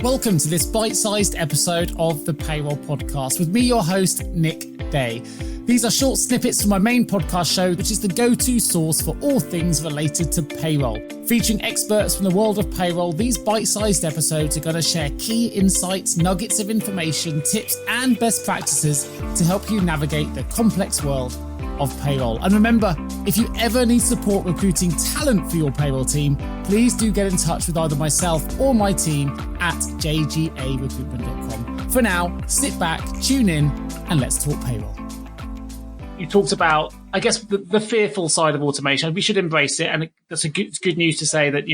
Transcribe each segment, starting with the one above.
Welcome to this bite-sized episode of the Payroll Podcast with me, your host, Nick Day. These are short snippets from my main podcast show, which is the go-to source for all things related to payroll. Featuring experts from the world of payroll, these bite-sized episodes are going to share key insights, nuggets of information, tips, and best practices to help you navigate the complex world of payroll. And remember, if you ever need support recruiting talent for your payroll team, please do get in touch with either myself or my team at jgarecruitment.com. For now, sit back, tune in, and let's talk payroll. You talked about, I guess, the fearful side of automation. We should embrace it, and that's good news to say that,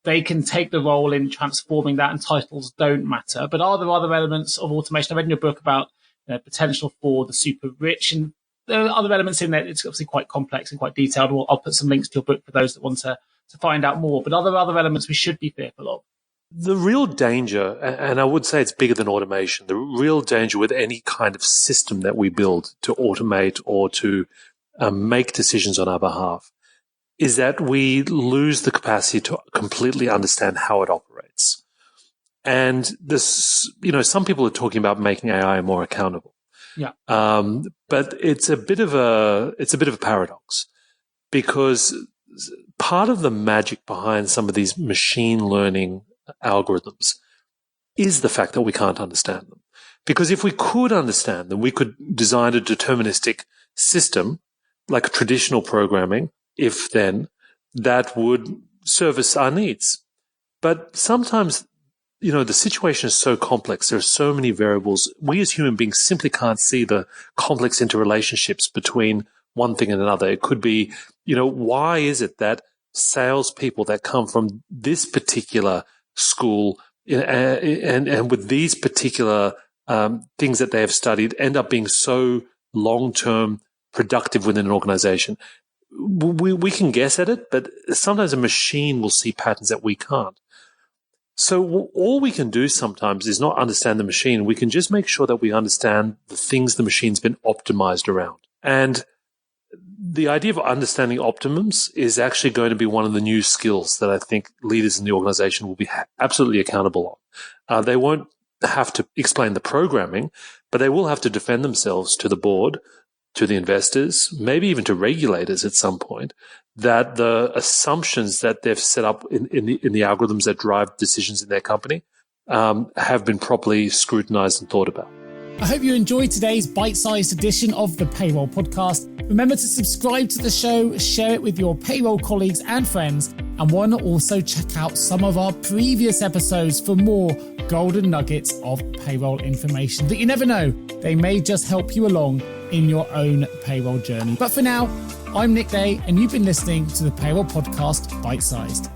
they can take the role in transforming that, and titles don't matter. But are there other elements of automation? I read in your book about potential for the super rich, and there are other elements in there. It's obviously quite complex and quite detailed. I'll put some links to your book for those that want to find out more. But are there other elements we should be fearful of? The real danger, and I would say it's bigger than automation, the real danger with any kind of system that we build to automate or to make decisions on our behalf is that we lose the capacity to completely understand how it operates. And this, some people are talking about making AI more accountable. Yeah. But it's a bit of a paradox, because part of the magic behind some of these machine learning algorithms is the fact that we can't understand them. Because if we could understand them, we could design a deterministic system like traditional programming, if then, that would service our needs. But sometimes the situation is so complex. There are so many variables. We as human beings simply can't see the complex interrelationships between one thing and another. It could be, why is it that salespeople that come from this particular school and with these particular things that they have studied end up being so long-term productive within an organization? We can guess at it, but sometimes a machine will see patterns that we can't. So all we can do sometimes is not understand the machine. We can just make sure that we understand the things the machine's been optimized around. And the idea of understanding optimums is actually going to be one of the new skills that I think leaders in the organization will be absolutely accountable on. They won't have to explain the programming, but they will have to defend themselves to the board, to the investors, maybe even to regulators at some point, that the assumptions that they've set up in the algorithms that drive decisions in their company have been properly scrutinized and thought about. I hope you enjoyed today's bite-sized edition of the Payroll Podcast. Remember to subscribe to the show, share it with your payroll colleagues and friends, and why not also check out some of our previous episodes for more golden nuggets of payroll information that you never know, they may just help you along in your own payroll journey. But for now, I'm Nick Day, and you've been listening to the Payroll Podcast Bite-Sized.